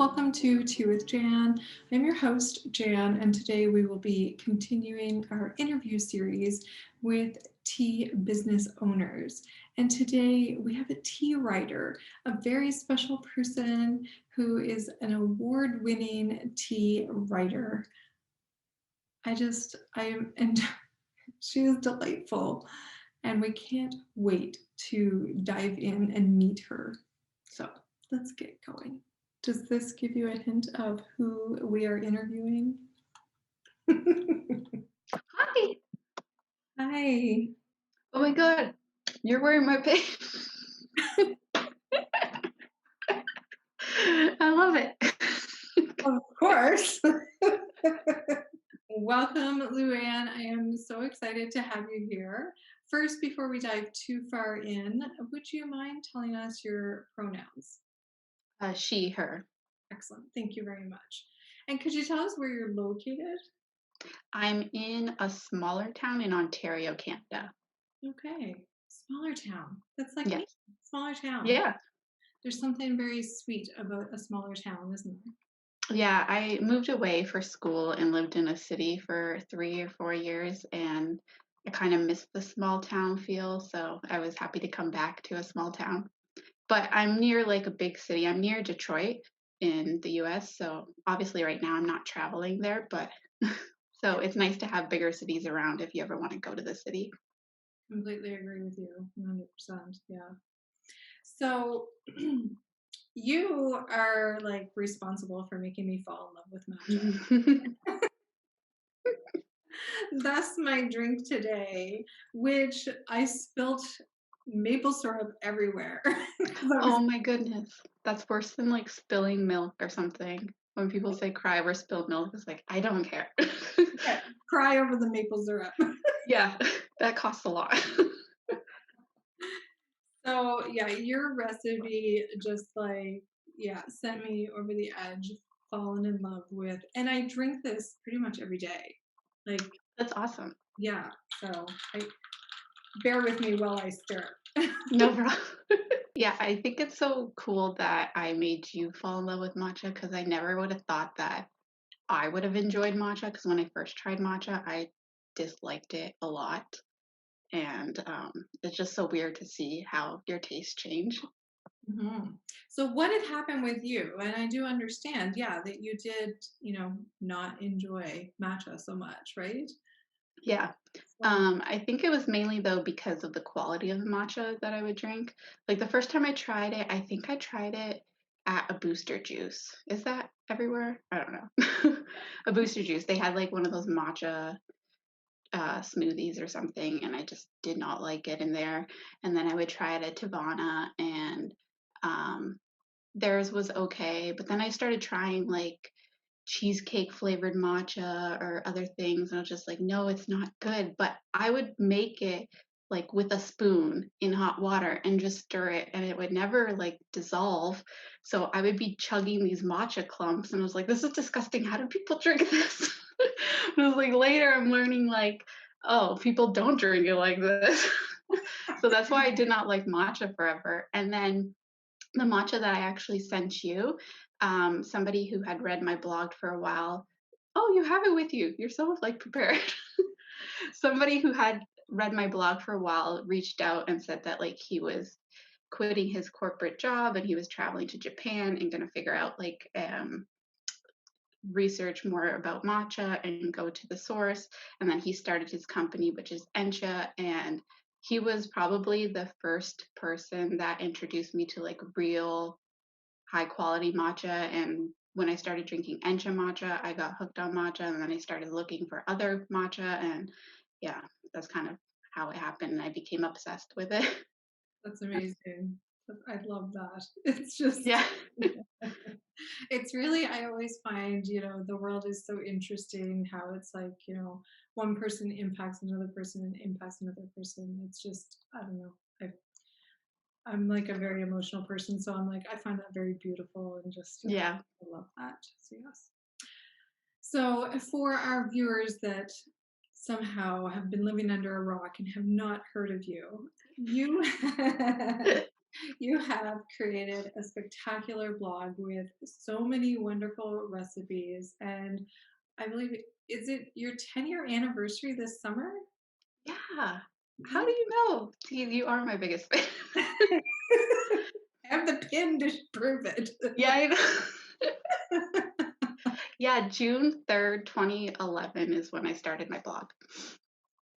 Welcome to Tea with Jann. I'm your host, Jann, and today we will be continuing our interview series with tea business owners. And today we have a tea writer, a very special person who is an award-winning tea writer. And she is delightful, and we can't wait to dive in and meet her. So let's get going. Does this give you a hint of who we are interviewing? Hi. Hi. Oh my god, you're wearing my page. I love it. Of course. Welcome, Lu Ann. I am so excited to have you here. First, before we dive too far in, would you mind telling us your pronouns? She, her. Excellent. Thank you very much. And could you tell us where you're located? I'm in a smaller town in Ontario, Canada. Okay. Smaller town. That's like Yes. me. Smaller town. Yeah. There's something very sweet about a smaller town, isn't there? Yeah, I moved away for school and lived in a city for 3 or 4 years, and I kind of missed the small town feel, so I was happy to come back to a small town. But I'm near like a big city. I'm near Detroit in the US, so obviously right now I'm not traveling there, but so it's nice to have bigger cities around if you ever want to go to the city. Completely agree with you. 100%. Yeah. So you are like responsible for making me fall in love with matcha. That's my drink today, which I spilt maple syrup everywhere. Oh my goodness. That's worse than like spilling milk or something. When people say cry over spilled milk, it's like, I don't care. Cry over the maple syrup. Yeah, that costs a lot. So yeah, your recipe just like, yeah, sent me over the edge, fallen in love with, and I drink this pretty much every day. Like, That's awesome. yeah, so bear with me while I stir. No problem. Yeah, I think it's so cool that I made you fall in love with matcha because I never would have thought that I would have enjoyed matcha because when I first tried matcha, I disliked it a lot. And it's just so weird to see how your tastes change. Mhm. So what had happened with you? And I do understand, yeah, that you did, not enjoy matcha so much, right? Yeah. So, I think it was mainly though because of the quality of the matcha that I would drink. Like the first time I tried it, I think I tried it at a booster juice. Is that everywhere? I don't know. A booster juice. They had like one of those matcha smoothies or something, and I just did not like it in there. And then I would try it at Tivana, and um, theirs was okay. But then I started trying like cheesecake flavored matcha or other things, and I was just like, no, it's not good. But I would make it like with a spoon in hot water and just stir it, and it would never like dissolve. So I would be chugging these matcha clumps, and I was like, this is disgusting. How do people drink this? And it was like later I'm learning like, oh, people don't drink it like this. So that's why I did not like matcha forever. And then the matcha that I actually sent you, somebody who had read my blog for a while. Oh, you have it with you. You're so like prepared. Somebody who had read my blog for a while reached out and said that like he was quitting his corporate job and he was traveling to Japan and going to figure out like research more about matcha and go to the source. And then he started his company, which is Encha. And he was probably the first person that introduced me to like real high quality matcha. And when I started drinking Encha matcha, I got hooked on matcha. And then I started looking for other matcha. And yeah, that's kind of how it happened. And I became obsessed with it. that's amazing. I love that. It's just, Yeah. it's really, I always find, the world is so interesting how it's like, one person impacts another person and impacts another person. It's just, I don't know. I'm like a very emotional person, so I'm like, I find that very beautiful and just, Yeah. I love that. So, yes. So, for our viewers that somehow have been living under a rock and have not heard of you, you You have created a spectacular blog with so many wonderful recipes, and I believe is it your 10-year anniversary this summer? Yeah. How do Yeah. you know? See, you are my biggest fan. I have the pin to prove it. Yeah, I know. Yeah, June 3rd, 2011 is when I started my blog.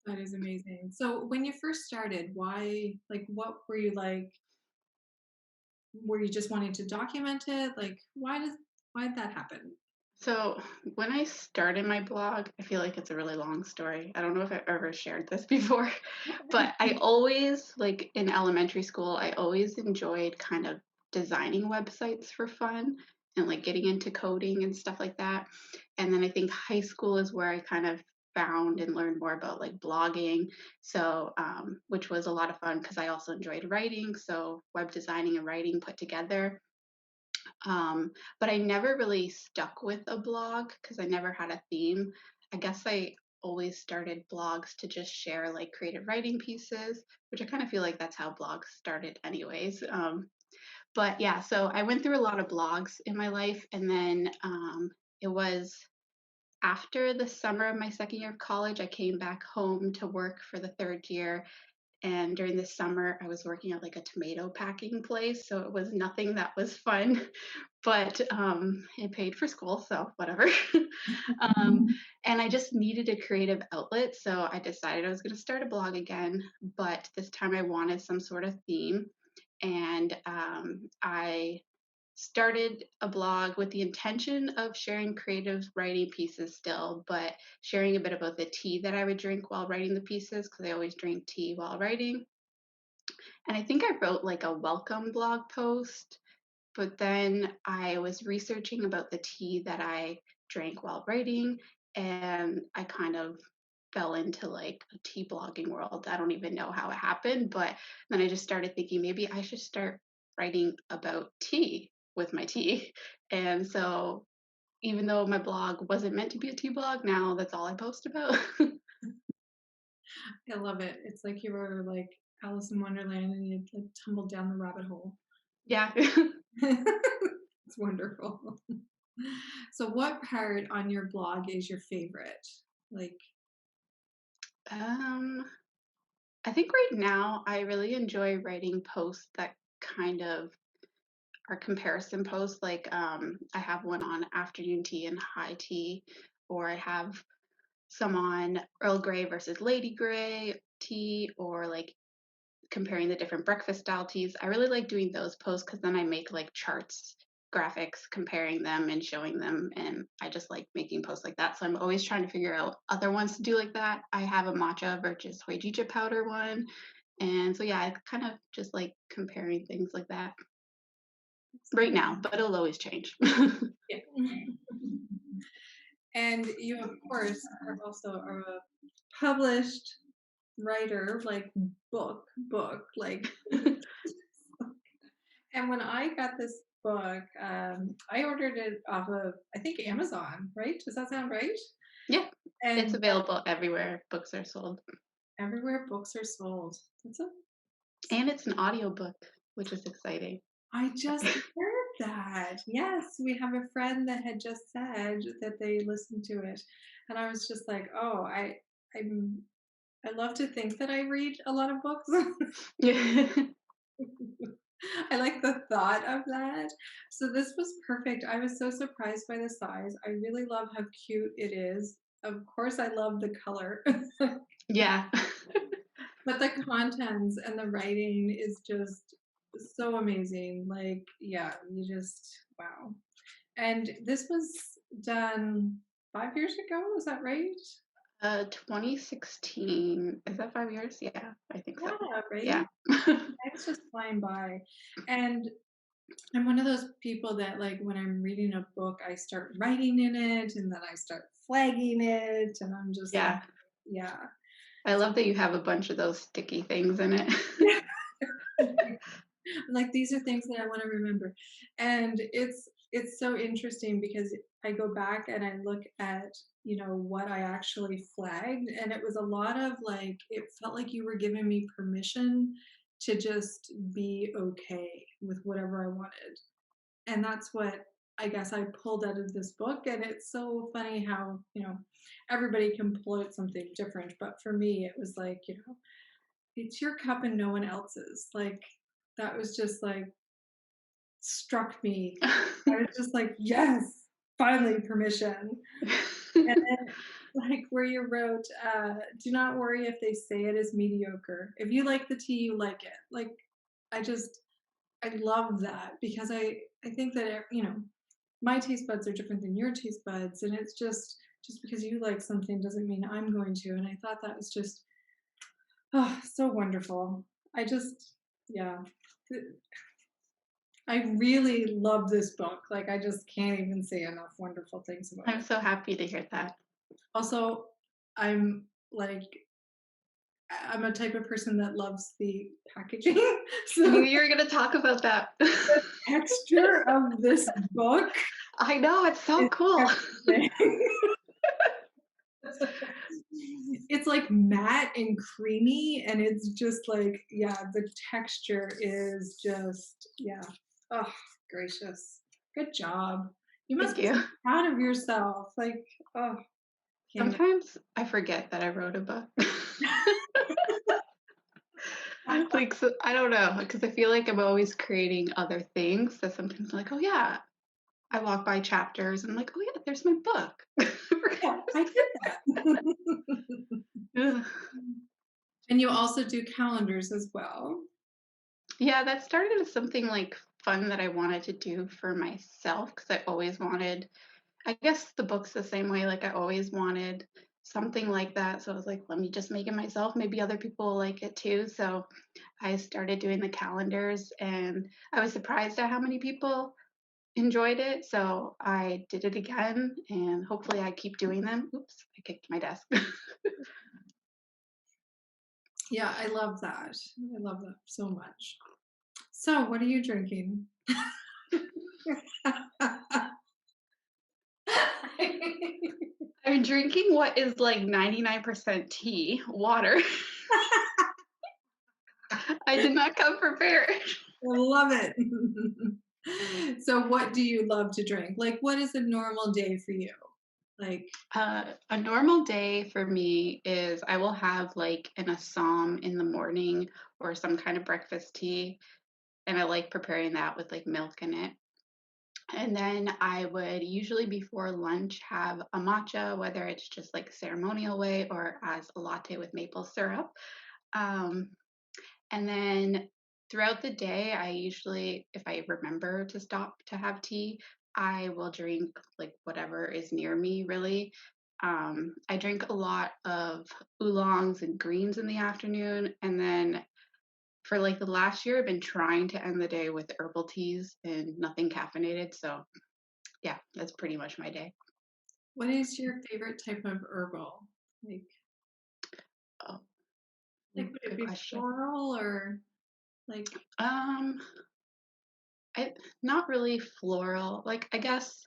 That is amazing. So when you first started, why like, what were you like? Were you just wanting to document it? Like, why'd that happen? So when I started my blog, I feel like it's a really long story. I don't know if I've ever shared this before, but I always, like in elementary school, I always enjoyed kind of designing websites for fun and like getting into coding and stuff like that. And then I think high school is where I kind of found and learned more about like blogging. So, which was a lot of fun because I also enjoyed writing. So, web designing and writing put together. Um, but I never really stuck with a blog because I never had a theme. I guess I always started blogs to just share like creative writing pieces, which I kind of feel like that's how blogs started, anyways. But yeah, so I went through a lot of blogs in my life, and then it was after the summer of my second year of college, I came back home to work for the third year, and during the summer, I was working at like a tomato packing place. So it was nothing that was fun, but it paid for school. So whatever. um, and I just needed a creative outlet. So I decided I was going to start a blog again, but this time I wanted some sort of theme. And I started a blog with the intention of sharing creative writing pieces still, but sharing a bit about the tea that I would drink while writing the pieces because I always drink tea while writing. And I think I wrote like a welcome blog post, but then I was researching about the tea that I drank while writing, and I kind of fell into like a tea blogging world. I don't even know how it happened, but then I just started thinking maybe I should start writing about tea with my tea. And so even though my blog wasn't meant to be a tea blog, now that's all I post about. I love it. It's like you were like Alice in Wonderland and you like tumbled down the rabbit hole. Yeah. It's wonderful. So what part on your blog is your favorite? Like, um I think right now I really enjoy writing posts that kind of are comparison posts. Like I have one on afternoon tea and high tea, or I have some on Earl Grey versus Lady Grey tea, or like comparing the different breakfast style teas. I really like doing those posts because then I make like charts, graphics, comparing them and showing them. And I just like making posts like that. So I'm always trying to figure out other ones to do like that. I have a matcha versus hojicha powder one. And so, yeah, I kind of just like comparing things like that right now, but it'll always change. yeah. And you, of course, are also a published writer, like book, like. And when I got this book, I ordered it off of, I think, Amazon, right? Does that sound right? Yeah, it's And available everywhere books are sold. everywhere books are sold. That's a, And it's an audiobook, which is exciting. I just heard that. Yes, we have a friend that had just said that they listened to it, and I was just like, oh, I'm I love to think that I read a lot of books. Yeah. I like the thought of that. So this was perfect. I was so surprised by the size. I really love how cute it is. Of course, I love the color, Yeah. but the contents and the writing is just so amazing. Like, yeah, you just, wow. And this was done 5 years ago, is that right? 2016. Is that 5 years? Yeah, I think so. Yeah, right? Yeah. Time's just flying by. And I'm one of those people that, like, when I'm reading a book, I start writing in it and then I start flagging it. And I'm just like, Yeah. yeah. I love that you have a bunch of those sticky things in it. Like, these are things that I want to remember. And it's so interesting because I go back and I look at, what I actually flagged. And it was a lot of like, it felt like you were giving me permission to just be okay with whatever I wanted. And that's what I guess I pulled out of this book. And it's so funny how, everybody can pull out something different. But for me, it was like, it's your cup and no one else's. Like, that was just like, struck me. I was just like, yes, finally permission. And then, like where you wrote, do not worry if they say it is mediocre. If you like the tea, you like it. Like, I just, I love that because I think that, my taste buds are different than your taste buds. And it's just because you like something doesn't mean I'm going to. And I thought that was just, oh, so wonderful. I just, yeah. I really love this book. Like, I just can't even say enough wonderful things about I'm it. so happy to hear that. Also, I'm like, I'm a type of person that loves the packaging. I So knew you were gonna talk about that. the texture of this book I know, it's so is cool. everything. It's like matte and creamy, and it's just like, yeah, the texture is just, yeah. Oh, gracious. Good job. You must Thank be so you. proud of yourself. Like, oh, can't Sometimes I forget that I wrote a book. even. Like, so I don't know, because I feel like I'm always creating other things. So sometimes I'm like, oh yeah, I walk by chapters and I'm like, oh yeah, there's my book. Yeah, I did that. Ugh. And you also do calendars as well. Yeah, that started as something like fun that I wanted to do for myself because I always wanted, I guess the book's the same way. Like I always wanted something like that. So I was like, let me just make it myself. Maybe other people will like it too. So I started doing the calendars and I was surprised at how many people enjoyed it. So I did it again and hopefully I keep doing them. Oops, I kicked my desk. Yeah, I love that. I love that so much. So, what are you drinking? I'm drinking what is like 99% tea, water. I did not come prepared. I love it. So, what do you love to drink? Like, what is a normal day for you? Like, A normal day for me is I will have like an assam in the morning or some kind of breakfast tea, and I like preparing that with like milk in it. And then I would usually before lunch have a matcha, whether it's just like ceremonial way or as a latte with maple syrup. Um, and then throughout the day, I usually, if I remember to stop to have tea, I will drink like whatever is near me, really. I drink a lot of oolongs and greens in the afternoon. And then for like the last year, I've been trying to end the day with herbal teas and nothing caffeinated. So, yeah, that's pretty much my day. what is your favorite type of herbal? Like, Oh, would it good be question. floral or like? Um, I not really floral. Like I guess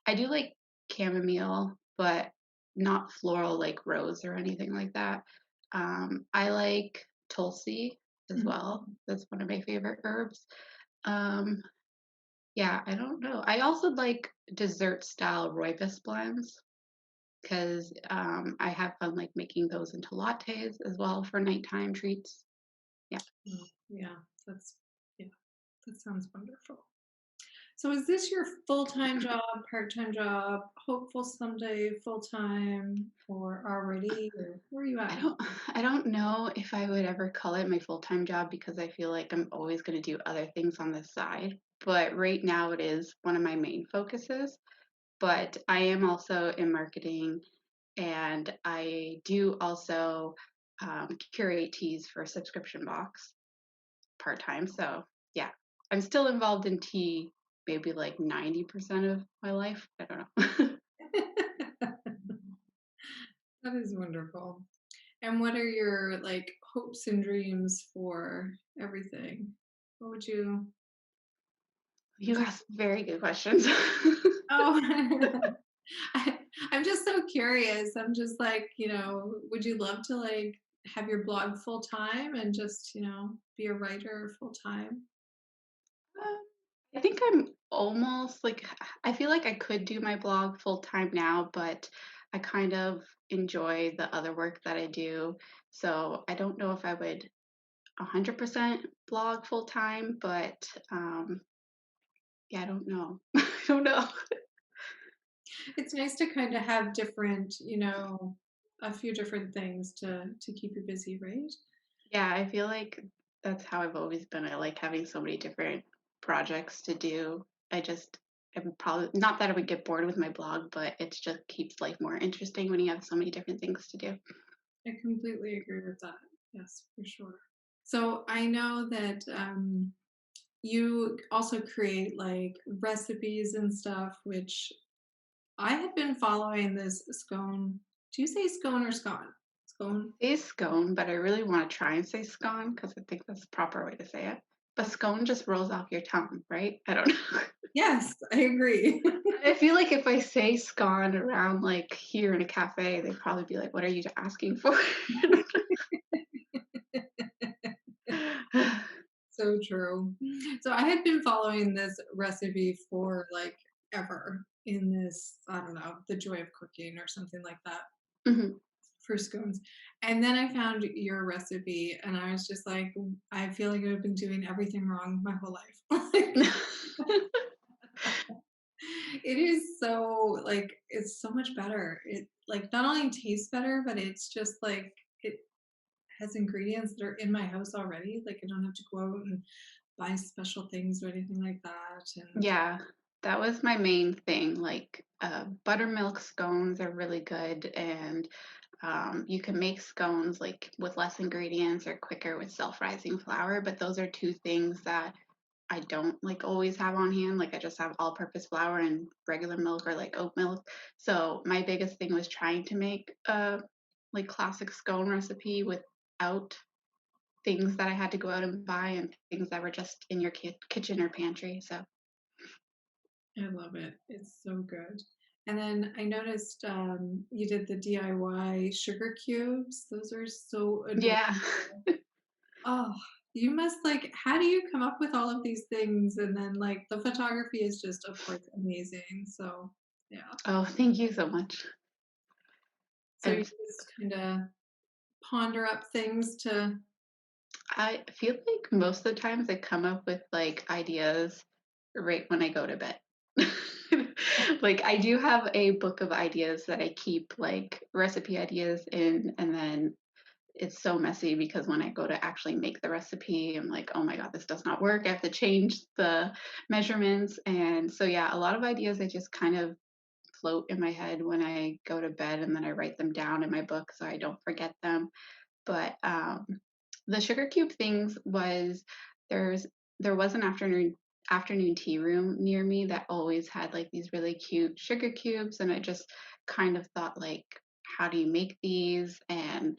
I do like chamomile, but not floral like rose or anything like that. I like tulsi as well. That's one of my favorite herbs. Um, yeah, I don't know. I also like dessert style rooibos blends because I have fun like making those into lattes as well for nighttime treats. Yeah. Oh, yeah, that's yeah, that sounds wonderful. So is this your full-time job, part-time job, hopeful someday full-time, or already, or where are you I at? don't I don't know if I would ever call it my full-time job because I feel like I'm always going to do other things on the side. But right now it is one of my main focuses. But I am also in marketing and I do also curate teas for a subscription box part-time. So yeah, I'm still involved in tea maybe like 90% of my life. I don't know. That is wonderful. And what are your like hopes and dreams for everything? What would you You ask very good questions. Oh, I, I'm just so curious. I'm just like, would you love to like have your blog full time and just, be a writer full time? Um, I think I'm almost like I feel like I could do my blog full time now, but I kind of enjoy the other work that I do. So I don't know if I would 100% blog full time, but yeah, I don't know. I don't know. It's nice to kind of have different, a few different things to keep you busy, right? Yeah, I feel like that's how I've always been. I like having so many different projects to do. I'm probably not that I would get bored with my blog, but it just keeps life more interesting when you have so many different things to do. I completely agree with that. Yes, for sure. So I know that you also create like recipes and stuff, which I had been following this scone. Do you say scone or scone? Scone? Say scone, but I really want to try and say scone because I think that's the proper way to say it. But Okay. scone just rolls off your tongue, right? I don't know. Yes, I agree. I feel like if I say scone around like here in a cafe, they'd probably be like, "What are you asking for?" So true. So I had been following this recipe for like ever in this, I don't know, the joy of cooking or something like that Mhm. for scones. And then I found your recipe and I was just like, I feel like I've been doing everything wrong my whole life. It is so like it's so much better. It like not only tastes better, but it's just like it has ingredients that are in my house already. Like I don't have to go out and buy special things or anything like that. And Yeah, that was my main thing. Like, buttermilk scones are really good, and you can make scones like with less ingredients or quicker with self-rising flour. But those are two things that I don't like always have on hand. Like, I just have all-purpose flour and regular milk or like oat milk. So my biggest thing was trying to make a like classic scone recipe without things that I had to go out and buy and things that were just in your kitchen or pantry. So. I love it. It's so good. And then I noticed you did the DIY sugar cubes. Those are so adorable. Yeah. Oh, you must like, how do you come up with all of these things? And then like the photography is just, of course, amazing. So yeah. Oh, thank you so much. So you I've just kind of ponder up things to, I feel like most of the times I come up with like ideas right when I go to bed. Like I do have a book of ideas that I keep like recipe ideas in, and then it's so messy because when I go to actually make the recipe, I'm like, oh my God, this does not work. I have to change the measurements. And so yeah, a lot of ideas I just kind of float in my head when I go to bed, and then I write them down in my book so I don't forget them. But the sugar cube things was there's there was an afternoon tea room near me that always had like these really cute sugar cubes, and I just kind of thought like, how do you make these? And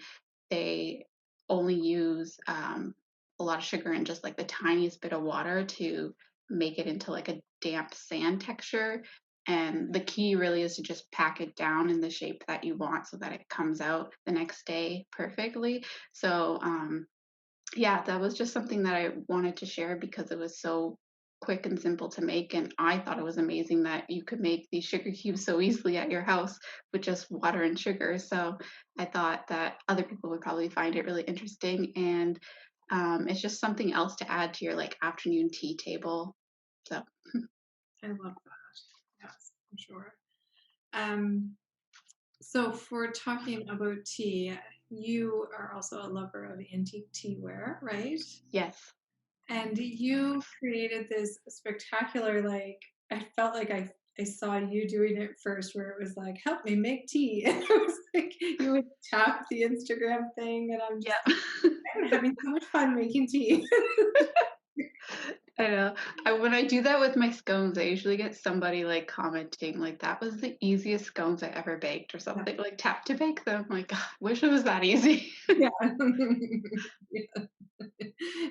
they only use a lot of sugar and just like the tiniest bit of water to make it into like a damp sand texture. And the key really is to just pack it down in the shape that you want so that it comes out the next day perfectly. So, yeah, that was just something that I wanted to share because it was so quick and simple to make. And I thought it was amazing that you could make these sugar cubes so easily at your house with just water and sugar. So I thought that other people would probably find it really interesting. And it's just something else to add to your like afternoon tea table. So, I love that. Yes, for sure. Um, so for talking about tea, you are also a lover of antique teaware, right? yes. And you created this spectacular, like, I felt like I saw you doing it first where it was like, help me make tea. And it was like you would tap the Instagram thing and I'm just Yeah. I'm having so much fun making tea. I know. When I do that with my scones, I usually get somebody like commenting like that was the easiest scones I ever baked or Yeah. something like tap to bake them. Like, "God, wish it was that easy." Yeah. Yeah.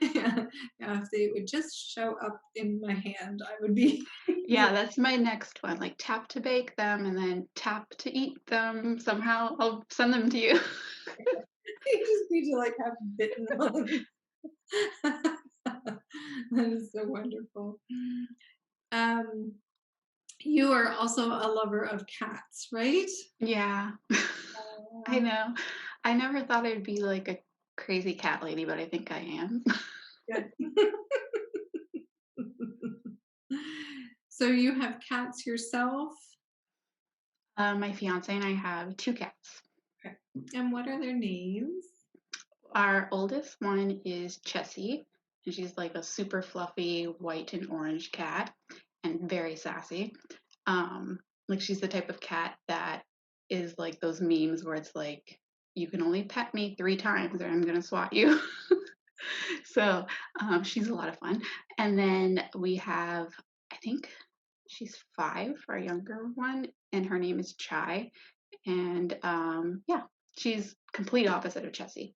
Yeah. Yeah. If they would just show up in my hand, I would be Yeah, that's my next one. Like tap to bake them and then tap to eat them. Somehow I'll send them to you. You just need to like have bitten ones. That is so wonderful. Um, you are also a lover of cats, right? Yeah. I Uh, know. I never thought I'd be like a crazy cat lady, but I think I am. good. So you have cats yourself? My fiance and I have 2 cats. Okay. And what are their names? Our oldest one is Chessie, and she's like a super fluffy white and orange cat and very sassy. Like she's the type of cat that is like those memes where it's like, you can only pet me 3 times or I'm gonna swat you. So she's a lot of fun. And then we have, I think she's 5, our younger one, and her name is Chai. And yeah, she's complete opposite of Chessie.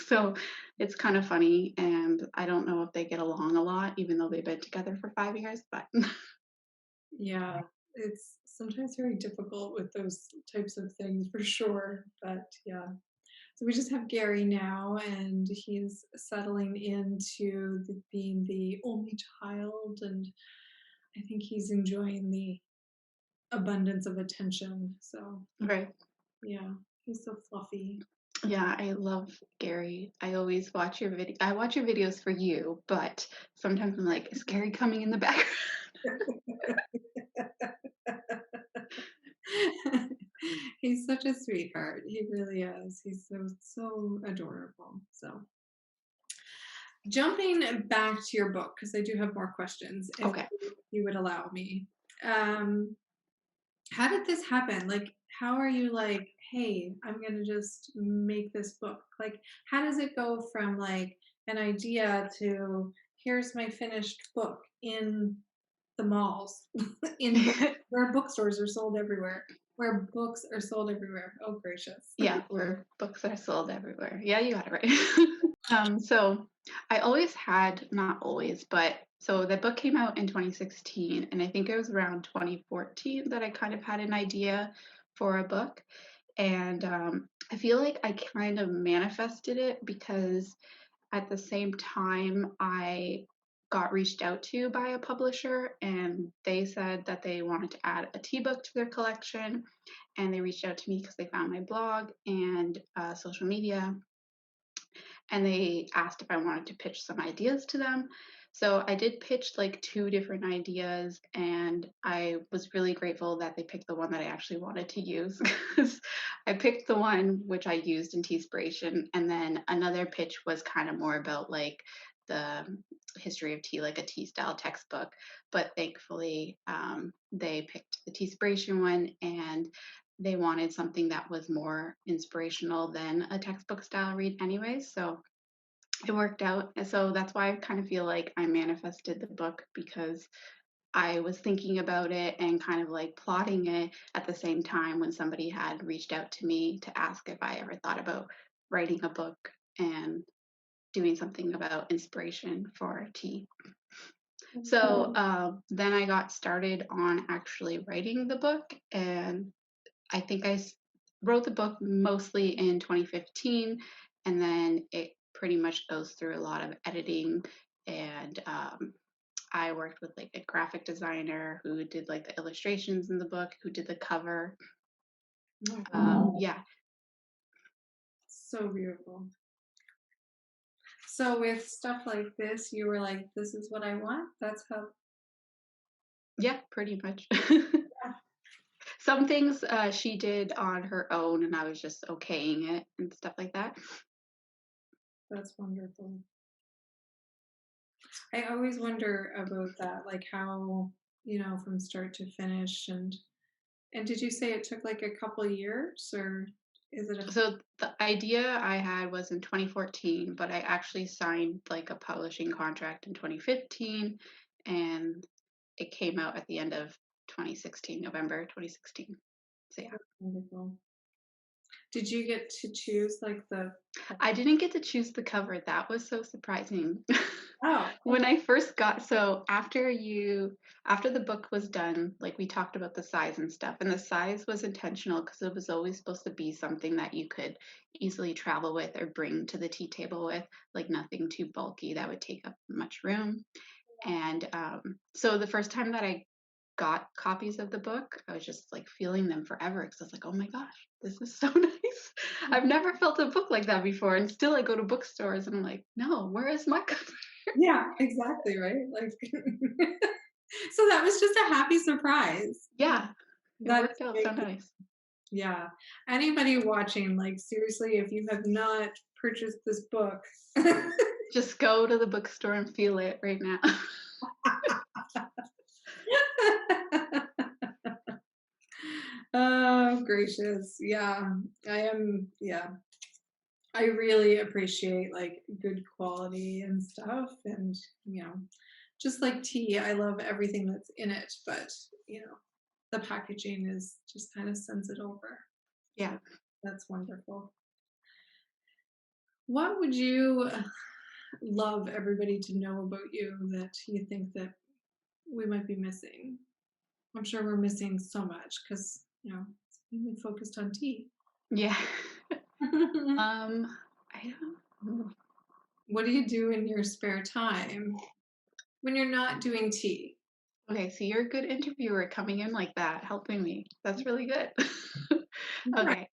So it's kind of funny, and I don't know if they get along a lot, even though they've been together for 5 years. But Yeah, it's sometimes very difficult with those types of things for sure. But yeah. So we just have Gary now, and he's settling into being the only child, and I think he's enjoying the abundance of attention. So right, yeah, he's so fluffy. yeah, I love Gary. I always watch your video. I watch your videos for you, but sometimes I'm like, is Gary coming in the background? He's such a sweetheart. He really is. He's so adorable. So jumping back to your book, because I do have more questions, if Okay. you would allow me. Um, how did this happen? Like, how are you like, hey, I'm gonna just make this book? Like, how does it go from like an idea to here's my finished book in the malls, where bookstores are sold everywhere, where books are sold everywhere. Oh gracious. Yeah, where books are sold everywhere. Yeah, you got it right. So I always had, not always, but so the book came out in 2016, and I think it was around 2014 that I kind of had an idea for a book. And I feel like I kind of manifested it because at the same time, I got reached out to by a publisher, and they said that they wanted to add a tea book to their collection. And they reached out to me because they found my blog and social media, and they asked if I wanted to pitch some ideas to them. So I did pitch like 2 different ideas, and I was really grateful that they picked the one that I actually wanted to use because I picked the one which I used in Tea-spiration, and then another pitch was kind of more about like the history of tea, like a tea style textbook. But thankfully, they picked the Tea-spiration one, and they wanted something that was more inspirational than a textbook style read anyways, so it worked out. And so that's why I kind of feel like I manifested the book, because I was thinking about it and kind of like plotting it at the same time when somebody had reached out to me to ask if I ever thought about writing a book and doing something about inspiration for tea. So then I got started on actually writing the book, and I think wrote the book mostly in 2015, and then it pretty much goes through a lot of editing. And I worked with like a graphic designer who did like the illustrations in the book, who did the cover. Yeah, So beautiful. So with stuff like this, you were like, this is what I want. That's how. yeah, pretty much. Yeah, Some things she did on her own, and I was just okaying it and stuff like that. that's wonderful. I always wonder about that, like how, from start to finish. And did you say it took like a couple years, or is it a So the idea I had was in 2014, but I actually signed like a publishing contract in 2015, and it came out at the end of 2016, November 2016. So yeah. wonderful? Did you get to choose like the I didn't get to choose the cover, that was so surprising. Oh, When I first got so after the book was done, like, we talked about the size and stuff, and the size was intentional because it was always supposed to be something that you could easily travel with or bring to the tea table with, like, nothing too bulky that would take up much room, and, so the first time that I got copies of the book, I was just, like, feeling them forever because I was like, "Oh my gosh, this is so nice." I've never felt a book like that before, and still I go to bookstores and I'm like, "No, where is my cover?" yeah, exactly, right? Like so that was just a happy surprise. Yeah, it That is worked out so great. nice. Yeah. Anybody watching, like, seriously, if you have not purchased this book Just go to the bookstore and feel it right now. Oh, gracious. Yeah. Yeah. I really appreciate, like, good quality and stuff, and, you know, just like tea, I love everything that's in it, but, the packaging is just kinda sends it over. So Yeah. that's wonderful. What would you love everybody to know about you that you think that we might be missing? I'm sure we're missing so much because, it's mainly focused on tea. Yeah. Um, I don't know. What do you do in your spare time when you're not doing tea? Okay, so you're a good interviewer coming in like that, helping me. That's really good. Right. Okay,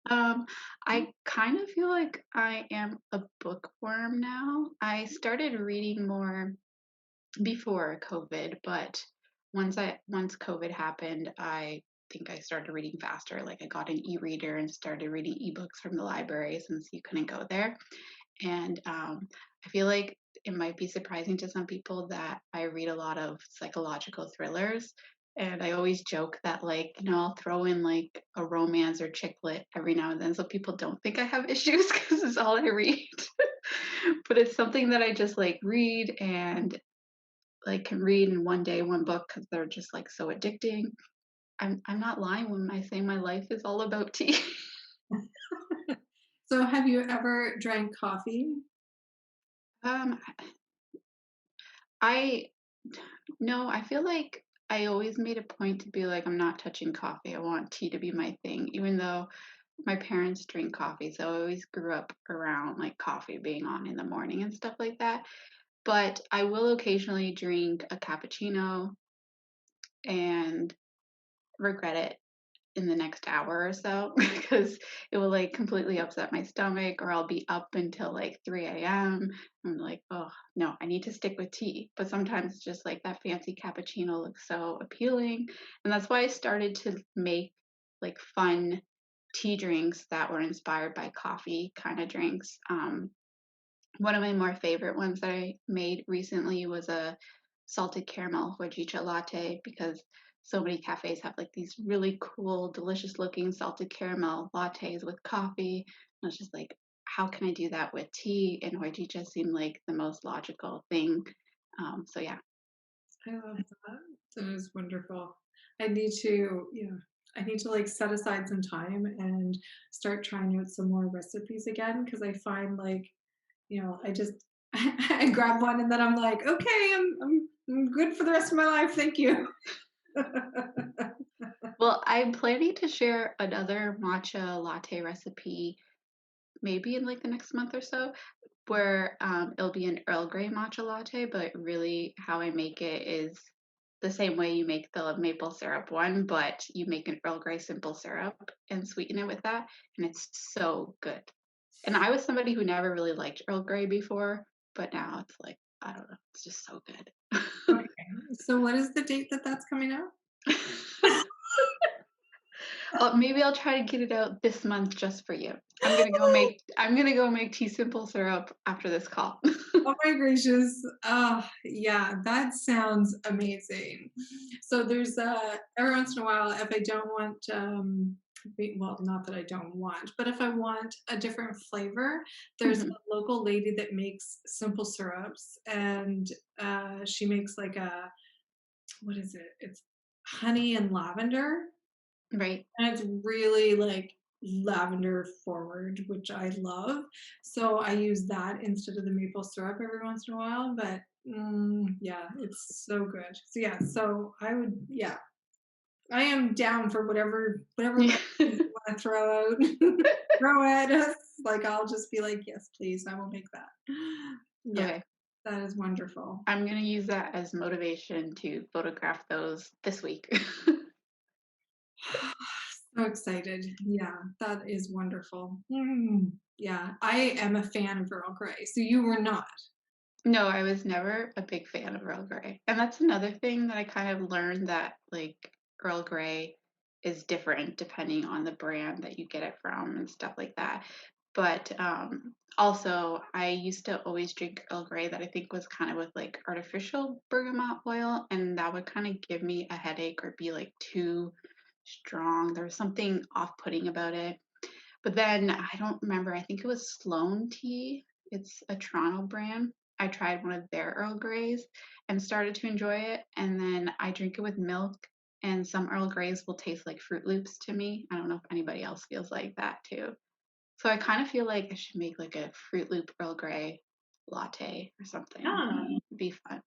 I kind of feel like I am a bookworm now. I started reading more before COVID, but once COVID happened, I think I started reading faster. Like, I got an e-reader and started reading ebooks from the library since you couldn't go there. And I feel like it might be surprising to some people that I read a lot of psychological thrillers. And I always joke that, like, I'll throw in like a romance or chick lit every now and then so people don't think I have issues because it's all I read. But it's something that I just like read and like can read in one day, one book because they're just like so addicting. I'm not lying when I say my life is all about tea. So have you ever drank coffee? um, I No, I feel like I always made a point to be like, I'm not touching coffee. I want tea to be my thing, even though my parents drink coffee. So I always grew up around like coffee being on in the morning and stuff like that. But I will occasionally drink a cappuccino and regret it in the next hour or so because it will like completely upset my stomach or I'll be up until like 3 a.m. I'm like, oh no, I need to stick with tea. But sometimes it's just like that fancy cappuccino looks so appealing. And that's why I started to make like fun tea drinks that were inspired by coffee kind of drinks. One of my more favorite ones that I made recently was a salted caramel hojicha latte because so many cafes have like these really cool, delicious looking salted caramel lattes with coffee. And I was just like, how can I do that with tea? And hojicha seemed like the most logical thing. So yeah, I love that. That is wonderful. I need to, I need to like set aside some time and start trying out some more recipes again because I find like, I just I grab one and then I'm like, okay, I'm good for the rest of my life. Thank you. well, I'm planning to share another matcha latte recipe maybe in like the next month or so, where it'll be an Earl Grey matcha latte, but really how I make it is the same way you make the maple syrup one, but you make an Earl Grey simple syrup and sweeten it with that, and it's so good. And I was somebody who never really liked Earl Grey before, but now it's like, I don't know, it's just so good. Okay. So what is the date that that's coming out? Maybe I'll try to get it out this month just for you. I'm gonna go make tea simple syrup after this call. Oh my gracious. Yeah, that sounds amazing. So there's every once in a while, if I don't want, well, not that I don't want, but if I want a different flavor, there's Mhm. a local lady that makes simple syrups, and she makes like what is it? It's honey and lavender, Right. and it's really like lavender forward, which I love. So I use that instead of the maple syrup every once in a while. But yeah, it's so good. So yeah, so I would, yeah, I am down for whatever Yeah. recipes you want to throw out, throw at us. Like I'll just be like, yes, please, I will make that. Yeah, Okay. that is wonderful. I'm gonna use that as motivation to photograph those this week. So excited. Yeah, that is wonderful. Yeah, I am a fan of Earl Grey. So you were not. No, I was never a big fan of Earl Grey. And that's another thing that I kind of learned that like Earl Grey is different depending on the brand that you get it from and stuff like that. But also, I used to always drink Earl Grey that I think was kind of with like artificial bergamot oil, and that would kind of give me a headache or be like too strong. There was something off-putting about it. But then I don't remember, I think it was Sloan Tea. It's a Toronto brand. I tried one of their Earl Greys and started to enjoy it. And then I drink it with milk, and some Earl Greys will taste like Fruit Loops to me. I don't know if anybody else feels like that too. So I kind of feel like I should make like a Fruit Loop Earl Grey latte or something. Yeah, It'd be fun.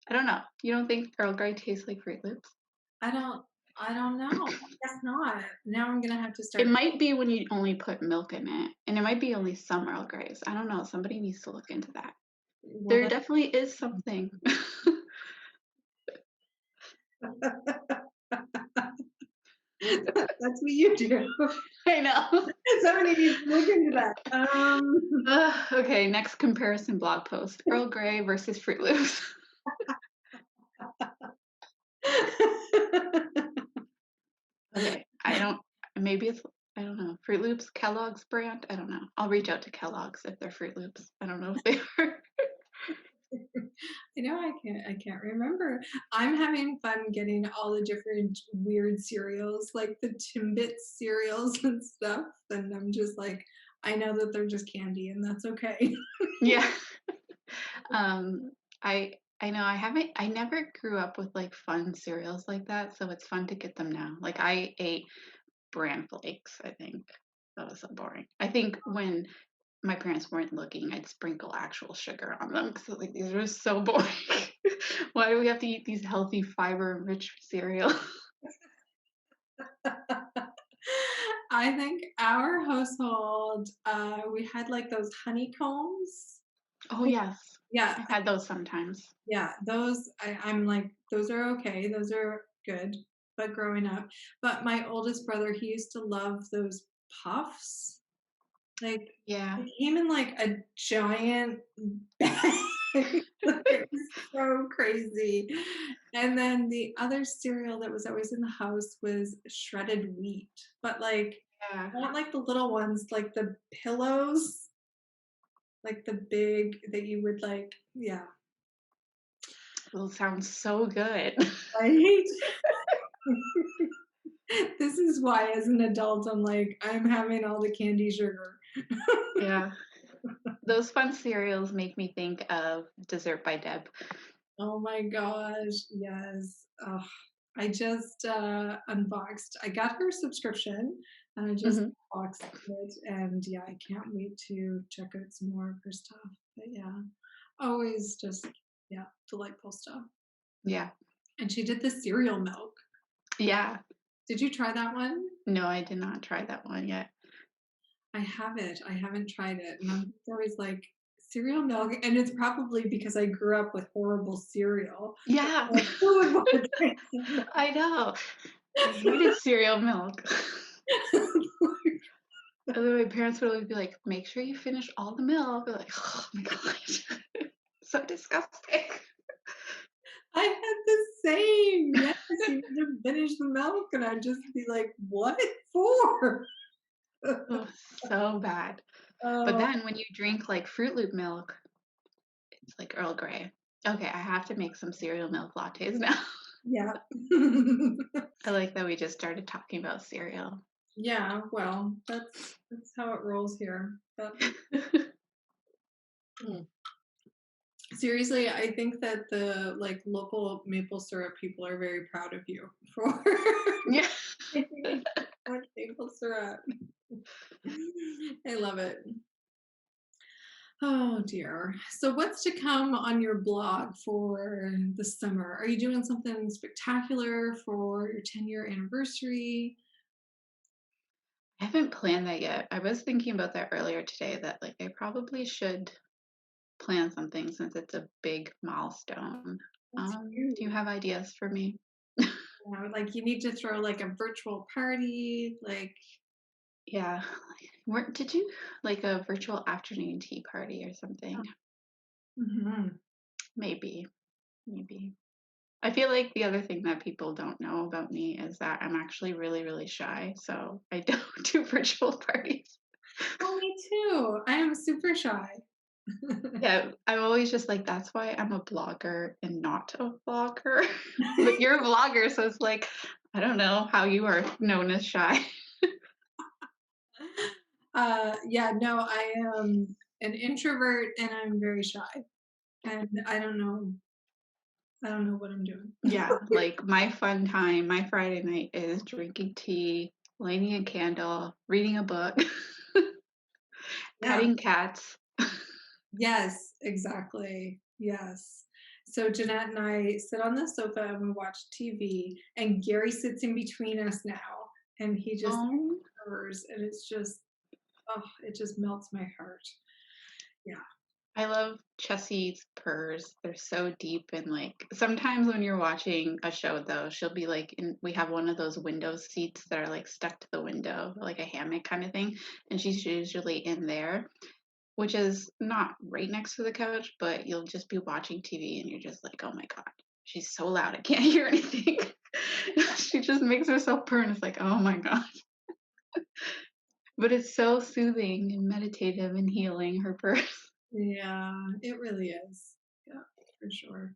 I don't know. You don't think Earl Grey tastes like Fruit Loops? I don't. I don't know. I guess not. Now I'm gonna have to It start. might be when you only put milk in it, and it might be only some Earl Greys. I don't know. Somebody needs to look into that. Well, There that, definitely is something. that's what you do. I know. Somebody needs to look into that. Okay, next comparison blog post: Earl Grey versus Fruit Loops. Okay, I don't. Maybe it's. I don't know. Fruit Loops, Kellogg's brand. I don't know. I'll reach out to Kellogg's if they're Fruit Loops. I don't know if they are. I can't remember. I'm having fun getting all the different weird cereals, like the Timbit cereals and stuff. And I'm just like, I know that they're just candy and that's okay. Yeah. Um, I know I never grew up with like fun cereals like that, so it's fun to get them now. Like I ate bran flakes, I think. That was so boring. I think when my parents weren't looking, I'd sprinkle actual sugar on them because like these were so boring. Why do we have to eat these healthy fiber rich cereal? I think our household, we had like those honeycombs. Oh yes. Yeah, I've had those sometimes. yeah, those I'm like, those are okay, those are good, but growing up. But my oldest brother, he used to love those puffs. Like, Yeah. it came in like a giant bag. Like, it was so crazy. And then the other cereal that was always in the house was shredded wheat, but like Yeah. not like the little ones, like the pillows, like the big that you would like, yeah, Those sound so good. right? This is why as an adult I'm like, I'm having all the candy sugar. Yeah. Those fun cereals make me think of Dessert by Deb. Oh my gosh, yes. Ugh. I just unboxed. I got her subscription and I just Hmm. unboxed it. And yeah, I can't wait to check out some more of her stuff. But yeah, always just, yeah, delightful stuff. Yeah. And she did the cereal milk. Yeah. Did you try that one? No, I did not try that one yet. I haven't. I haven't tried it. And I'm just always like, cereal milk. And it's probably because I grew up with horrible cereal. Yeah. Like, who would want to drink that? I know. I hated cereal milk. And then my parents would always be like, make sure you finish all the milk. I'd be like, oh my gosh. So disgusting. I had the same. Yes, you need to finish the milk, and I'd just be like, "What for?" Oh, so bad. But Oh, then when you drink like Fruit Loop milk, it's like Earl Grey. Okay, I have to make some cereal milk lattes now. yeah. I like that we just started talking about cereal. Yeah, well, that's how it rolls here. But mm, seriously, I think that the like local maple syrup people are very proud of you for Yeah. making much maple syrup. I love it. Oh dear. So what's to come on your blog for the summer? Are you doing something spectacular for your 10-year anniversary? I haven't planned that yet. I was thinking about that earlier today that like I probably should plan something since it's a big milestone. That's Do you huge. have ideas for me? Like you need to throw like a virtual party, like Yeah. Did you like a virtual afternoon tea party or something? mhm. Maybe, maybe. I feel like the other thing that people don't know about me is that I'm actually really, really shy. So I don't do virtual parties. Oh, me too. I am super shy. Yeah, I'm always just like, that's why I'm a blogger and not a vlogger. But you're a vlogger, so it's like, I don't know how you are known as shy. Yeah, no, I am an introvert and I'm very shy. And I don't know what I'm doing. Yeah, like my fun time, my Friday night is drinking tea, lighting a candle, reading a book, Yeah. petting cats. Yes, exactly. Yes. So Jeanette and I sit on the sofa and we watch TV, and Gary sits in between us now, and he just Oh, purrs, and it's just, oh, it just melts my heart. Yeah. I love Chessie's purrs. They're so deep and like sometimes when you're watching a show though, she'll be like we have one of those window seats that are like stuck to the window, like a hammock kind of thing, and she's usually in there, which is not right next to the couch, but you'll just be watching TV and you're just like, "Oh my god, she's so loud. I can't hear anything." She just makes herself purr and it's like, "Oh my god." But it's so soothing and meditative and healing her purrs. Yeah, it really is. Yeah, for sure.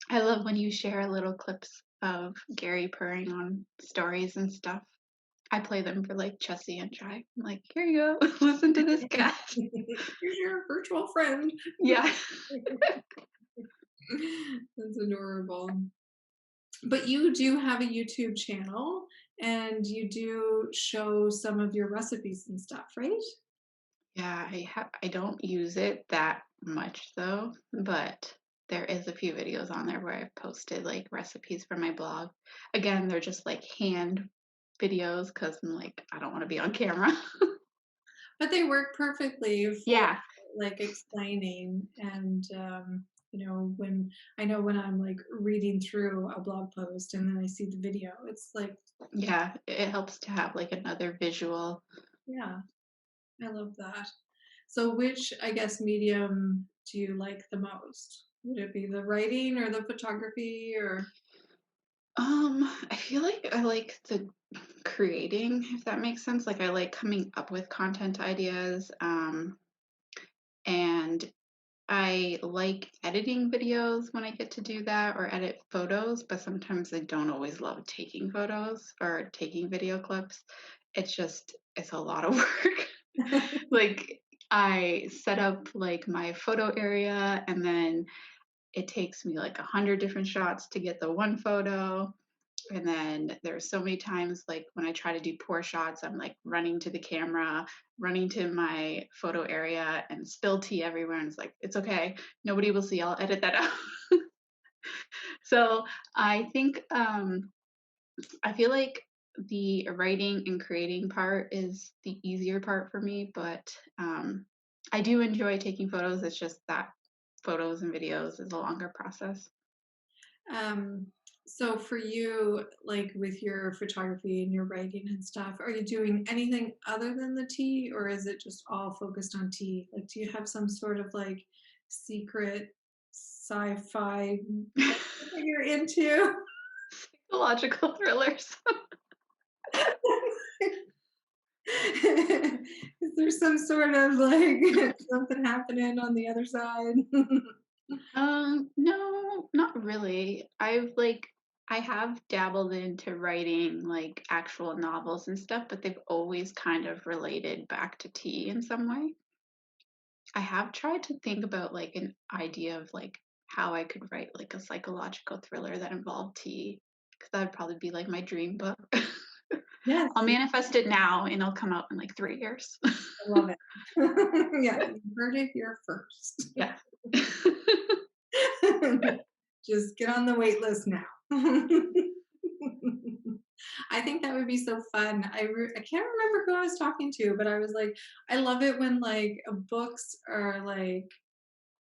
I love when you share little clips of Gary purring on stories and stuff. I play them for like Chessie and Jai. I'm like, here you go, listen to this cat. Here's your virtual friend. Yeah. That's adorable. But you do have a YouTube channel and you do show some of your recipes and stuff, right? Yeah, I don't use it that much though, but there is a few videos on there where I've posted like recipes for my blog. Again, they're just like hand videos because I'm like, I don't want to be on camera. But they work perfectly for Yeah, like explaining and when I know when I'm like reading through a blog post and then I see the video, it's like, yeah, it helps to have like another visual. yeah, I love that. So which, I guess, medium do you like the most? Would it be the writing or the photography or I feel like I like the creating, if that makes sense. Like I like coming up with content ideas, and I like editing videos when I get to do that or edit photos, but sometimes I don't always love taking photos or taking video clips. It's a lot of work. Like I set up like my photo area and then it takes me like 100 different shots to get the one photo. And then there's so many times like when I try to do pour shots, I'm like running to the camera, running to my photo area and spill tea everywhere. And it's like, it's okay. Nobody will see. I'll edit that out. So I think I feel like the writing and creating part is the easier part for me, but I do enjoy taking photos. It's just that photos and videos is a longer process. um so for you, like with your photography and your writing and stuff, are you doing anything other than the tea or is it just all focused on tea? Like do you have some sort of like secret sci-fi that you're into? Psychological thrillers. Is there some sort of like something happening on the other side? No, not really. I have dabbled into writing like actual novels and stuff, but they've always kind of related back to tea in some way. I have tried to think about like an idea of like how I could write like a psychological thriller that involved tea, because that'd probably be like my dream book. Yes, I'll manifest it now and it'll come out in like 3 years. I love it. Yeah, you heard it here first. Yeah. Just get on the wait list now. I think that would be so fun. I can't remember who I was talking to, but I was like, I love it when like books are like,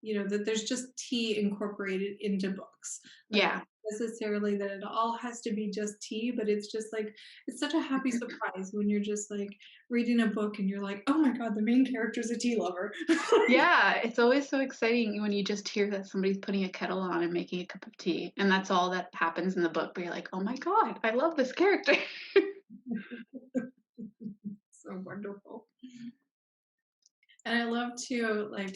that there's just tea incorporated into books. Like Yeah. necessarily that it all has to be just tea, but it's just like it's such a happy surprise when you're just like reading a book and you're like, oh my god, the main character is a tea lover. Yeah, it's always so exciting when you just hear that somebody's putting a kettle on and making a cup of tea, and that's all that happens in the book, but you're like, "Oh my god, I love this character." So wonderful. And I love to like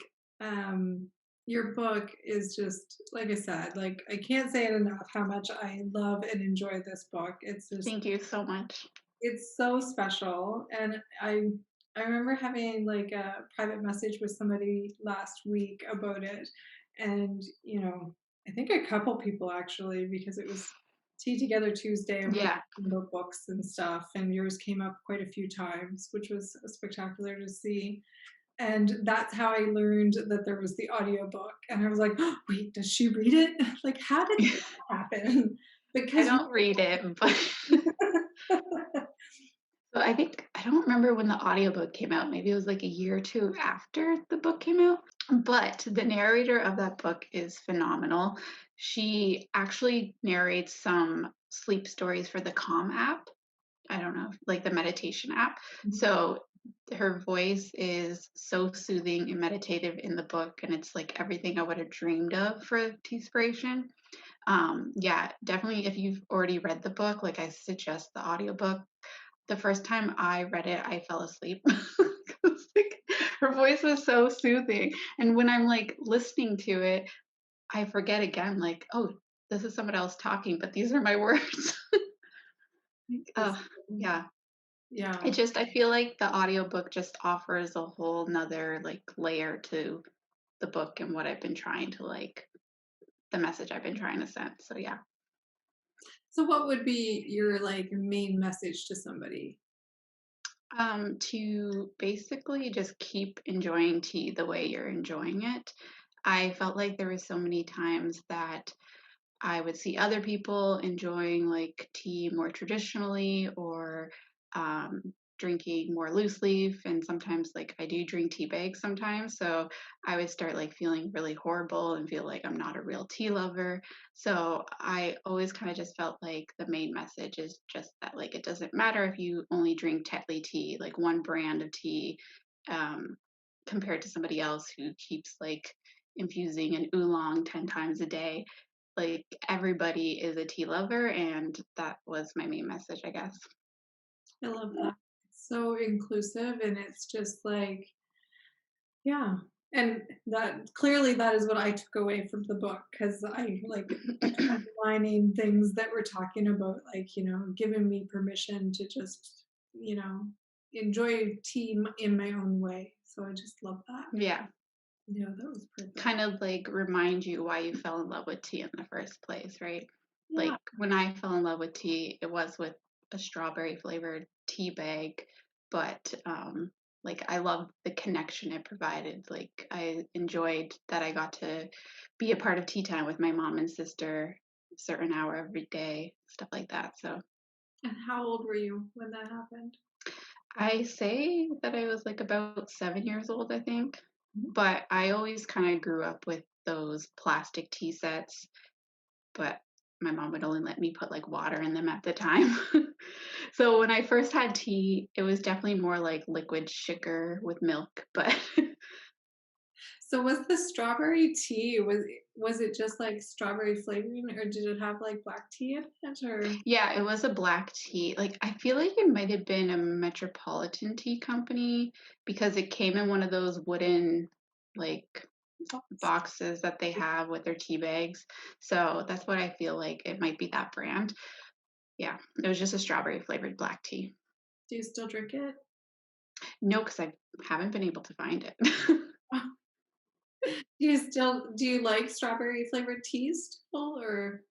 your book is just like I said, like I can't say it enough how much I love and enjoy this book. Thank you so much. It's so special. And I remember having like a private message with somebody last week about it. And, I think a couple people actually, because it was Tea Together Tuesday and we were Yeah. talking about books and stuff, and yours came up quite a few times, which was spectacular to see. And that's how I learned that there was the audiobook. And I was like, oh, wait, does she read it? Like, how did that happen? I Because don't read it, but so I think I don't remember when the audiobook came out, maybe it was like a year or 2 after the book came out, but the narrator of that book is phenomenal. She actually narrates some sleep stories for the Calm app. I don't know, like the meditation app. So her voice is so soothing and meditative in the book, and it's like everything I would have dreamed of for Tea-spiration. Yeah, definitely if you've already read the book, like I suggest the audiobook. The first time I read it, I fell asleep. 'Cause, like, her voice was so soothing, and when I'm, like, listening to it, I forget again, like, "Oh, this is someone else talking, but these are my words." Like, it's, yeah. It yeah. just I feel like the audiobook just offers a whole 'nother, like, layer to the book and what I've been trying to, like the message I've been trying to send, so yeah. So what would be your like main message to somebody? To basically just keep enjoying tea the way you're enjoying it. I felt like there were so many times that I would see other people enjoying like tea more traditionally or drinking more loose leaf. And sometimes, like, I do drink tea bags sometimes. So I would start like feeling really horrible and feel like I'm not a real tea lover. So I always kind of just felt like the main message is just that, like, it doesn't matter if you only drink Tetley tea, like one brand of tea, um, compared to somebody else who keeps like infusing an oolong 10 times a day. Like, everybody is a tea lover, and that was my main message, I guess. I love that. It's so inclusive and it's just like, yeah. And that clearly that is what I took away from the book because I like kept underlining things that we're talking about, like, giving me permission to just, enjoy tea in my own way. So I just love that. Yeah, Yeah, that was perfect. kind of, like, remind you why you fell in love with tea in the first place, right? Yeah. Like, when I fell in love with tea, it was with a strawberry flavored tea bag, but, like, I loved the connection it provided, like, I enjoyed that I got to be a part of tea time with my mom and sister a certain hour every day, stuff like that, so And how old were you when that happened? I say that I was, like, about 7 years old, I think, Mhm. but I always kinda grew up with those plastic tea sets, but my mom would only let me put, like, water in them at the time. So when I first had tea, it was definitely more like liquid sugar with milk, but So was the strawberry tea, was it just like strawberry flavoring or did it have like black tea in it or yeah, it was a black tea. Like, I feel like it might have been a Metropolitan Tea Company because it came in one of those wooden, like, sauce? boxes that they have with their tea bags. So that's what I feel like it might be that brand. Yeah, it was just a strawberry flavored black tea. Do you still drink it? No, because I haven't been able to find it. Do you like strawberry flavored teas still or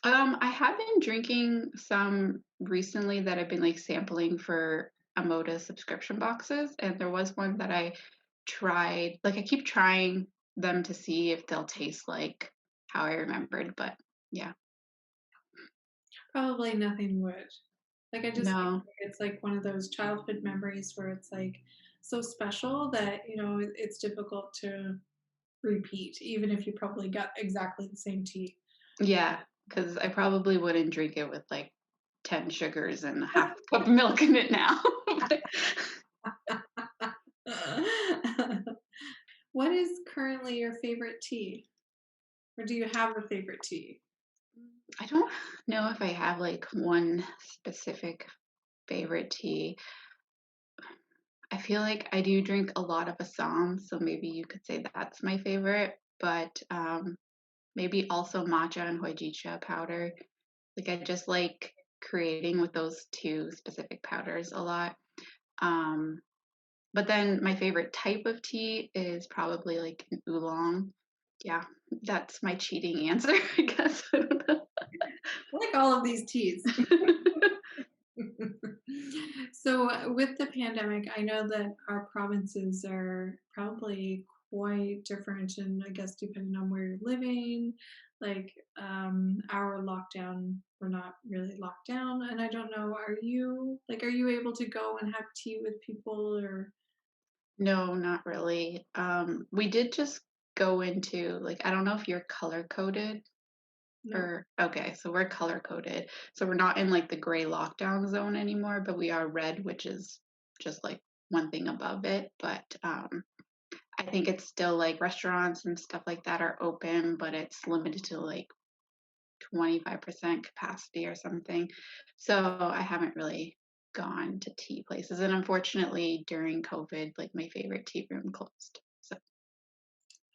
I have been drinking some recently that I've been like sampling for Amoda subscription boxes, and there was one that I tried. Like I keep trying them to see if they'll taste like how I remembered, but yeah, Probably nothing would. Like, I just feel no, like it's like one of those childhood memories where it's like so special that, it's difficult to repeat, even if you probably got exactly the same tea. yeah, because I probably wouldn't drink it with like 10 sugars and a half cup of milk in it now. But What is currently your favorite tea? Or do you have a favorite tea? I don't know if I have like one specific favorite tea. I feel like I do drink a lot of Assam, so maybe you could say that's my favorite, but maybe also matcha and hojicha powder. Like I just like creating with those two specific powders a lot. Um, but then my favorite type of tea is probably like an oolong. Yeah, that's my cheating answer, I guess. I don't know. I like all of these teas. So, with the pandemic, I know that our provinces are probably quite different, and I guess depending on where you're living, like our lockdown, we're not really locked down, and I don't know. Are you able to go and have tea with people, or No, not really. We did just go into like I don't know if you're color coded. no? Or okay, so we're color coded. So we're not in like the gray lockdown zone anymore, but we are red, which is just like one thing above it. But I think it's still like restaurants and stuff like that are open, but it's limited to like 25% capacity or something. So I haven't really gone to tea places. And unfortunately, during COVID, like my favorite tea room closed. So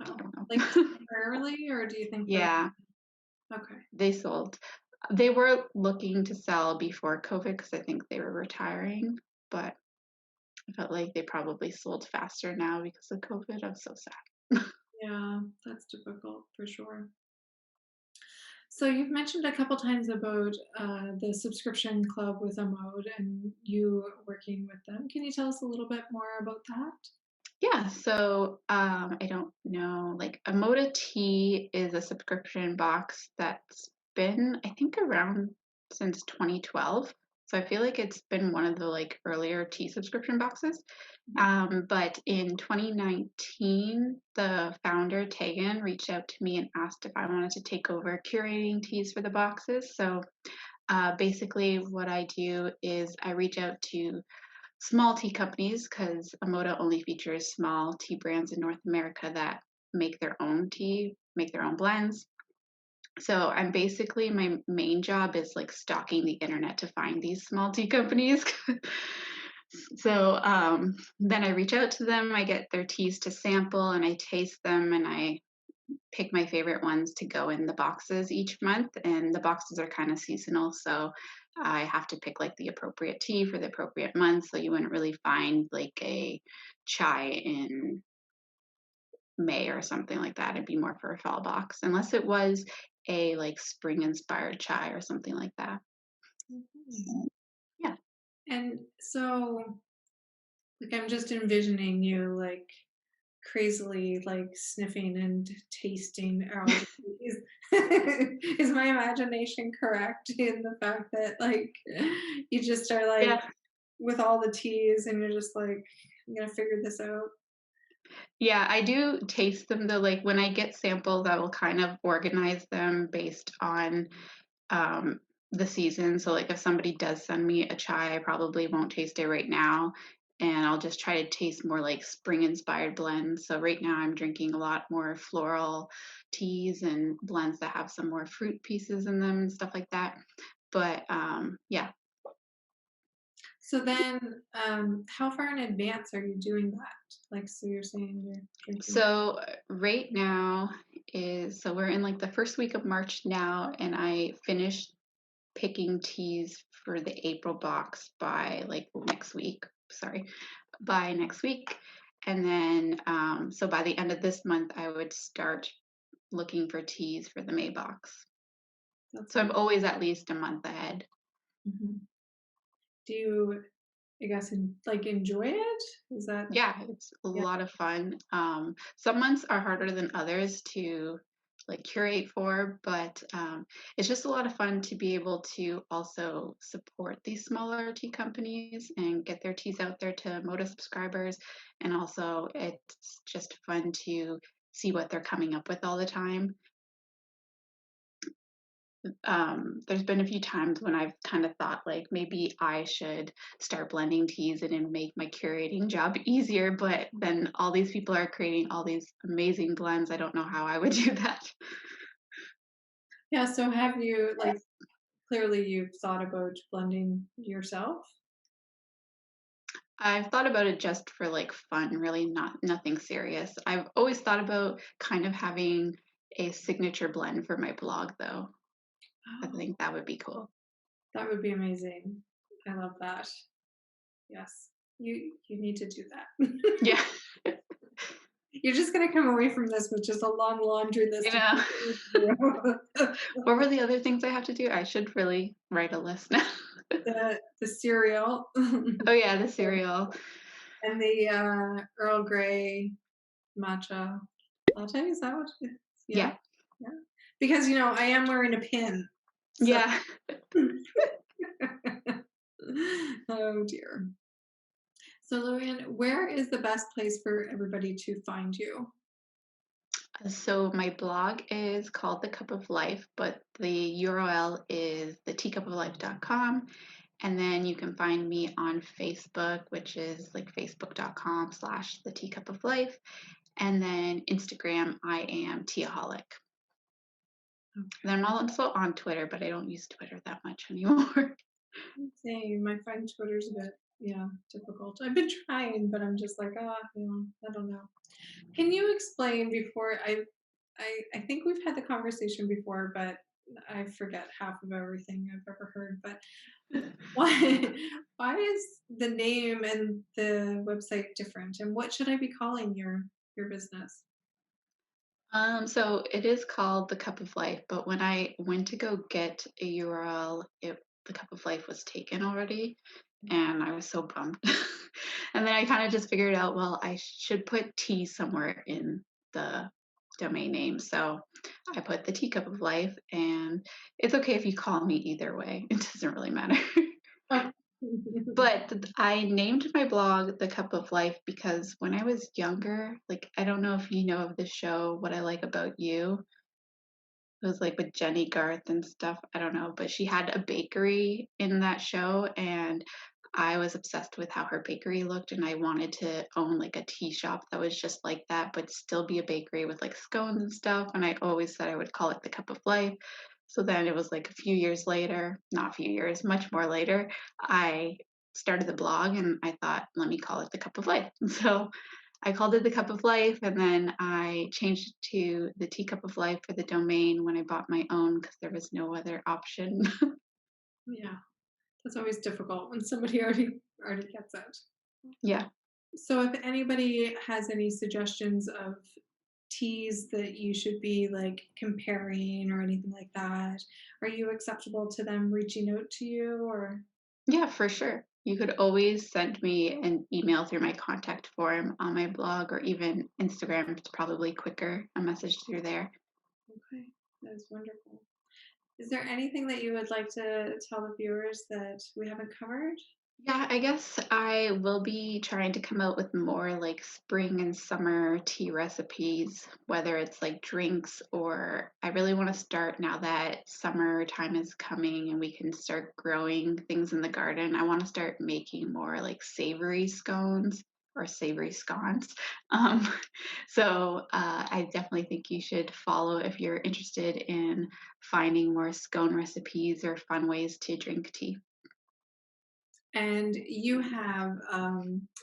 I Oh, don't like know. temporarily, or do you think that? Yeah, Okay. they sold. They were looking to sell before COVID because I think they were retiring, but I felt like they probably sold faster now because of COVID. I'm so sad. Yeah, that's difficult for sure. So you've mentioned a couple times about the subscription club with Amode and you working with them. Can you tell us a little bit more about that? Yeah, so I don't know, like Amoda Tea is a subscription box that's been, I think, around since 2012. So I feel like it's been one of the like earlier tea subscription boxes. But in 2019, the founder, Tegan, reached out to me and asked if I wanted to take over curating teas for the boxes. So basically, what I do is I reach out to small tea companies because Amoda only features small tea brands in North America that make their own tea, make their own blends. So I'm basically my main job is like stalking the internet to find these small tea companies. So then I reach out to them, I get their teas to sample, and I taste them, and I pick my favorite ones to go in the boxes each month. And the boxes are kind of seasonal, so I have to pick like the appropriate tea for the appropriate month. So you wouldn't really find like a chai in May or something like that. It'd be more for a fall box, unless it was a like spring inspired chai or something like that. Mhm. So, yeah. And so, like, I'm just envisioning you like crazily like sniffing and tasting all the teas. Is my imagination correct in the fact that like you just are like Yeah. with all the teas and you're just like, I'm gonna figure this out? Yeah, I do taste them though. Like when I get samples, I will kind of organize them based on um, the season. So, like if somebody does send me a chai, I probably won't taste it right now. And I'll just try to taste more like spring inspired blends. So, right now I'm drinking a lot more floral teas and blends that have some more fruit pieces in them and stuff like that. But yeah, So then, how far in advance are you doing that? Like, so you're saying you're drinking. so right now so we're in like the first week of March now, and I finished picking teas for the April box by like next week. Sorry, by next week. And then, so by the end of this month, I would start looking for teas for the May box. That's So I'm amazing. always at least a month ahead. Mhm. Do you, I guess, enjoy it? Is that Yeah, it's a yeah. lot of fun. Some months are harder than others to like curate for, but it's just a lot of fun to be able to also support these smaller tea companies and get their teas out there to Amoda subscribers. And also, it's just fun to see what they're coming up with all the time. There's been a few times when I've kind of thought like maybe I should start blending teas and make my curating job easier, but then all these people are creating all these amazing blends. I don't know how I would do that. Yeah, so have you, clearly you've thought about blending yourself? I've thought about it just for like fun, really not nothing serious. I've always thought about kind of having a signature blend for my blog though. I Oh, think that would be cool. that would be amazing. I love that. Yes. You need to do that. Yeah, You're just gonna come away from this with just a long laundry you list of know. things you need to do. What were the other things I have to do? I should really write a list now. The cereal Oh yeah, the cereal. and the, Earl Grey matcha latte, is that what it is? Yeah? Yeah. Yeah. Because, I am wearing a pin, so Yeah. oh dear. So, Lorian, where is the best place for everybody to find you? So my blog is called The Cup of Life, but the URL is theteacupoflife.com. And then you can find me on Facebook, which is like facebook.com/the teacup of life. And then Instagram, I am Teaholic. And I'm Okay. also on Twitter, but I don't use Twitter that much anymore. Same. I find Twitter's a bit, yeah, difficult. I've been trying, but I'm just like, I don't know. Can you explain before I think we've had the conversation before, but I forget half of everything I've ever heard. But why why is the name and the website different? And what should I be calling your business? So it is called the Cup of Life, but when I went to go get a URL, the Cup of Life was taken already, and I was so bummed. And then I kind of just figured out, well, I should put tea somewhere in the domain name. So I put the Teacup of Life, and it's okay if you call me either way. It doesn't really matter. Oh. But I named my blog The Cup of Life because when I was younger, like I don't know if you know of the show What I Like About You. It was like with Jenny Garth and stuff. I don't know, but she had a bakery in that show, and I was obsessed with how her bakery looked, and I wanted to own like a tea shop that was just like that, but still be a bakery with like scones and stuff. And I always said I would call it the Cup of Life. So then it was like a few years later, not a few years, much more later, I started the blog and I thought, let me call it the Cup of Life. So I called it the Cup of Life, and then I changed it to the Teacup of Life for the domain when I bought my own because there was no other option. Yeah, that's always difficult when somebody already gets it. Yeah. So if anybody has any suggestions of teas that you should be like comparing or anything like that, are you acceptable to them reaching out to you or Yeah, for sure. You could always send me an email through my contact form on my blog or even Instagram. It's probably quicker, a message through there. okay, that is wonderful. Is there anything that you would like to tell the viewers that we haven't covered? Yeah, I guess I will be trying to come out with more like spring and summer tea recipes, whether it's like drinks or I really want to start now that summertime is coming and we can start growing things in the garden. I want to start making more like savory scones or savory scones. Um, so I definitely think you should follow if you're interested in finding more scone recipes or fun ways to drink tea. And you have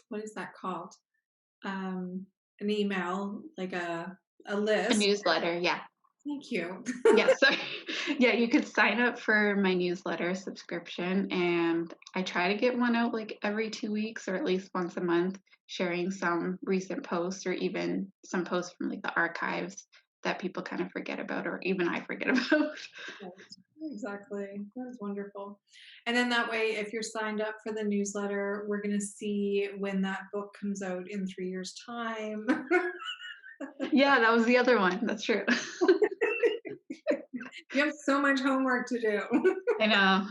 what is that called? Um, an email, like a A list. newsletter, yeah. Thank you. Yes, sorry. Yeah, you could sign up for my newsletter subscription, and I try to get one out like every 2 weeks or at least once a month, sharing some recent posts or even some posts from like the archives that people kind of forget about, or even I forget about. Right. Exactly. That was wonderful. And then that way, if you're signed up for the newsletter, we're going to see when that book comes out in 3 years' time. Yeah, that was the other one. That's true. You have so much homework to do. I know.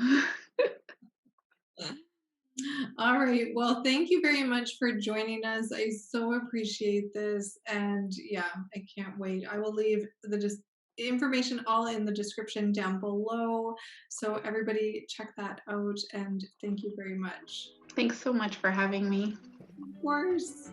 All right. Well, thank you very much for joining us. I so appreciate this. And yeah, I can't wait. I will leave the information all in the description down below. So everybody check that out. And thank you very much. Thanks so much for having me. Of course.